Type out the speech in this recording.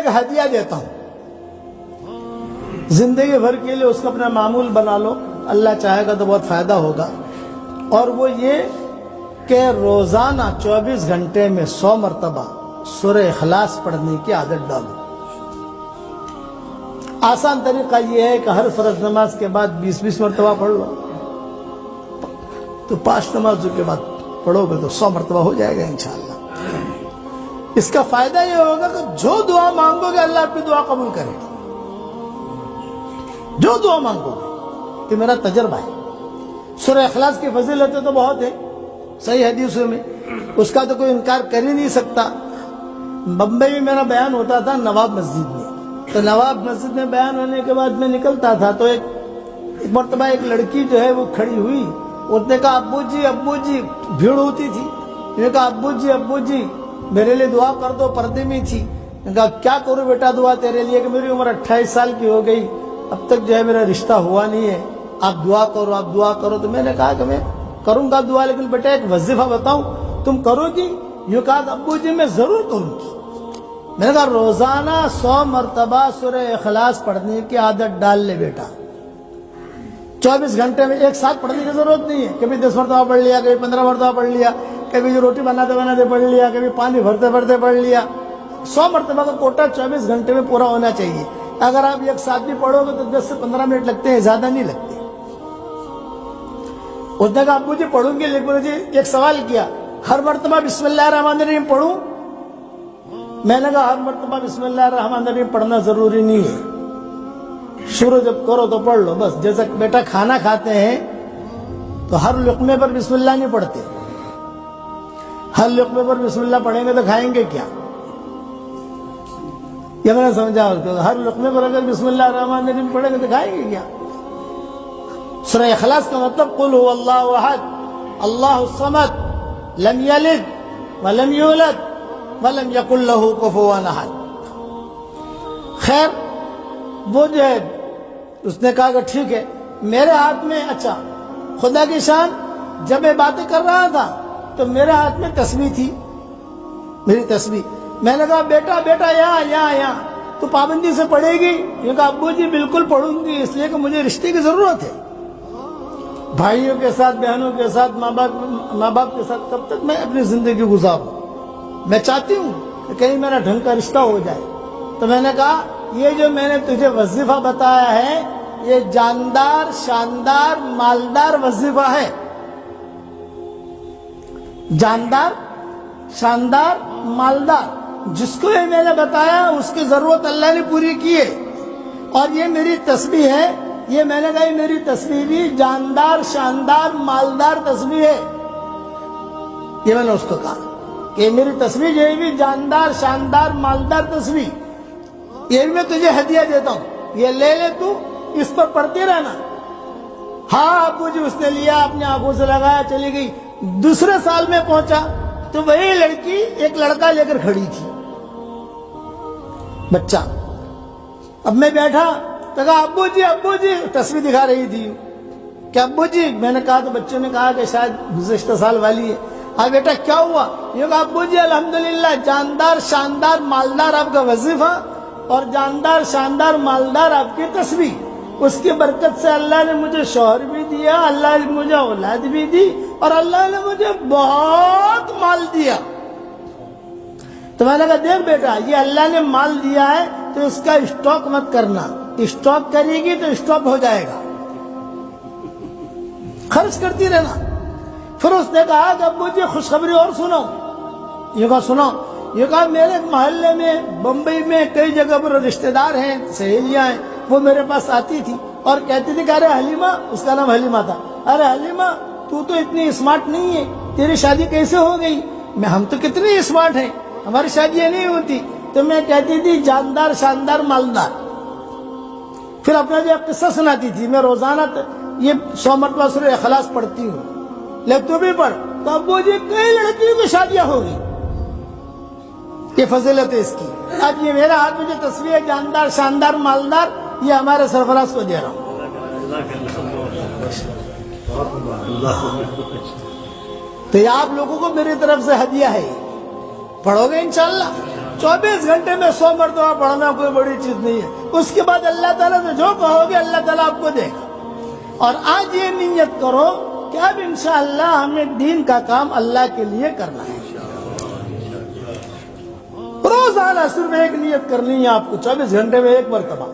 ایک ہدیہ دیتا ہوں، زندگی بھر کے لیے اس کو اپنا معمول بنا لو، اللہ چاہے گا تو بہت فائدہ ہوگا۔ اور وہ یہ کہ روزانہ 24 گھنٹے میں 100 مرتبہ سورہ اخلاص پڑھنے کی عادت ڈالو۔ آسان طریقہ یہ ہے کہ ہر فرض نماز کے بعد 20 مرتبہ پڑھ لو، تو 5 نمازوں کے بعد پڑھو گے تو 100 مرتبہ ہو جائے گا انشاءاللہ۔ اس کا فائدہ یہ ہوگا کہ جو دعا مانگو گے اللہ آپ کی دعا قبول کرے گا، جو دعا مانگو گے، یہ میرا تجربہ ہے۔ سورہ اخلاص کی فضیلتیں تو بہت ہے صحیح حدیثوں میں، اس کا تو کوئی انکار کر ہی نہیں سکتا۔ بمبئی میں میرا بیان ہوتا تھا نواب مسجد میں، تو نواب مسجد میں بیان ہونے کے بعد میں نکلتا تھا تو ایک مرتبہ ایک لڑکی جو ہے وہ کھڑی ہوئی، اس نے کہا ابو جی، بھیڑ ہوتی تھی، میں نے کہا ابو جی میرے لیے دعا کر دو، پردے میں تھی۔ میں نے کہا کیا کروں بیٹا دعا تیرے لیے کہ میری عمر 28 سال کی ہو گئی، اب تک جو ہے میرا رشتہ ہوا نہیں ہے، آپ دعا کرو۔ تو میں نے کہا کہ میں کروں گا دعا، لیکن بیٹا ایک وظیفہ بتاؤں تم کرو گی؟ یوں کہا ابو جی میں ضرور کروں گی۔ میں نے کہا روزانہ 100 مرتبہ سورہ اخلاص پڑھنے کی عادت ڈال لے بیٹا، 24 گھنٹے میں ایک ساتھ پڑھنے کی ضرورت نہیں ہے، کبھی 10 مرتبہ پڑھ لیا، کبھی 15 مرتبہ پڑھ لیا، کبھی جو روٹی بناتے پڑھ لیا، کبھی پانی بھرتے پڑھ لیا۔ 100 مرتبہ کا کوٹہ 24 گھنٹے میں پورا ہونا چاہیے۔ اگر آپ ایک ساتھ بھی پڑھو گے تو 10 سے 15 منٹ لگتے ہیں، زیادہ نہیں لگتے۔ اس نے کہا ابو جی پڑھوں گی، لیکن مجھے ایک سوال کیا، ہر مرتبہ بسم اللہ الرحمن الرحیم پڑھوں؟ میں نے کہا ہر مرتبہ بسم اللہ الرحمن الرحیم پڑھنا ضروری نہیں ہے، شروع جب کرو تو پڑھ لو بس۔ جیسا بیٹا کھانا کھاتے ہیں تو ہر لقمے پر بسم اللہ نہیں پڑھتے، ہر لقمے پر بسم اللہ پڑھیں گے تو کھائیں گے کیا؟ یہ میں نے سمجھا، ہر لقمے پر اگر بسم اللہ الرحمن الرحیم پڑھیں گے تو کھائیں گے کیا؟ سورہ اخلاص کا مطلب قل هو اللہ احد اللہ الصمد لم یلد ولم یولد ولم یکن لہ کفوا احد۔ خیر وہ جو ہے اس نے کہا کہ ٹھیک ہے، میرے ہاتھ میں، اچھا خدا کی شان، جب میں باتیں کر رہا تھا تو میرے ہاتھ میں تسبیح تھی، میری تسبیح۔ میں نے کہا بیٹا یہاں تو پابندی سے پڑھے گی؟ یہ کہا ابو جی بالکل پڑھوں گی، اس لیے کہ مجھے رشتے کی ضرورت ہے، بھائیوں کے ساتھ، بہنوں کے ساتھ، ماں باپ کے ساتھ کب تک میں اپنی زندگی گزاروں؟ میں چاہتی ہوں کہ کہیں میرا ڈھنگ کا رشتہ ہو جائے۔ تو میں نے کہا یہ جو میں نے تجھے وظیفہ بتایا ہے یہ جاندار، شاندار، مالدار وظیفہ ہے، جاندار، شاندار، مالدار۔ جس کو یہ میں نے بتایا اس کی ضرورت اللہ نے پوری کی ہے۔ اور یہ میری تسبیح ہے، یہ میں نے کہا یہ میری تسبیح بھی جاندار، شاندار، مالدار تسبیح ہے۔ یہ میں نے اس کو کہا کہ میری تسبیح جو ہے بھی جاندار، شاندار، مالدار تسبیح، یہ بھی میں تجھے ہدیہ دیتا ہوں، یہ لے تو اس پر پڑھتے رہنا۔ ہاں ابو جی، اس نے لیا، اپنی آنکھوں سے لگایا، چلی گئی۔ دوسرے سال میں پہنچا تو وہی لڑکی ایک لڑکا لے کر کھڑی تھی، بچہ۔ اب میں بیٹھا تو کہا ابو جی، تصویر دکھا رہی تھی کہ ابو جی، میں نے کہا تو بچوں نے کہا کہ شاید گزشتہ سال والی ہے۔ ہاں بیٹا کیا ہوا؟ یہ کہا ابو جی الحمدللہ جاندار، شاندار، مالدار آپ کا وظیفہ اور جاندار، شاندار، مالدار آپ کی تصویر، اس کی برکت سے اللہ نے مجھے شوہر بھی دیا، اللہ نے مجھے اولاد بھی دی، اور اللہ نے مجھے بہت مال دیا۔ تو میں نے کہا دیکھ بیٹا، یہ اللہ نے مال دیا ہے تو اس کا اسٹاک مت کرنا، اسٹاک کرے گی تو اسٹاک ہو جائے گا، خرچ کرتی رہنا۔ پھر اس نے کہا کہ ابو جی خوشخبری اور سنو۔ یہ کہا سنو۔ یہ کہا میرے محلے میں، بمبئی میں کئی جگہ پر رشتہ دار ہیں، سہیلیاں ہیں، وہ میرے پاس آتی تھی اور کہتی تھی کہ ارے حلیمہ، اس کا نام حلیمہ تھا، ارے حلیمہ تو اتنی اسمارٹ نہیں ہے، تیری شادی کیسے ہو گئی؟ ہم تو کتنے اسمارٹ ہیں، ہماری شادیاں نہیں ہوتی۔ تو میں کہتی تھی جاندار، شاندار، مالدار۔ پھر اپنا جو قصہ سناتی تھی، میں روزانہ یہ 100 مرتبہ سورہ اخلاص پڑھتی ہوں، لیکن تو بھی پڑھ۔ تو ابو جی کئی لڑکیوں کی شادیاں ہو گئی، یہ فضیلت ہے اس کی۔ اب یہ میرا ہاتھ میں جو تصویر ہے جاندار، شاندار، مالدار، یہ ہمارے سرفراز کو دے رہا ہوں۔ تو یہ آپ لوگوں کو میری طرف سے ہدیہ ہے، پڑھو گے انشاءاللہ۔ 24 گھنٹے میں 100 مرتبہ پڑھنا کوئی بڑی چیز نہیں ہے. اس کے بعد اللہ تعالیٰ سے جو کہو گے اللہ تعالیٰ آپ کو دے گا. اور آج یہ نیت کرو کہ اب انشاءاللہ ہمیں دین کا کام اللہ کے لیے کرنا ہے. روزانہ صرف ایک نیت کرنی ہے آپ کو، 24 گھنٹے میں ایک مرتبہ.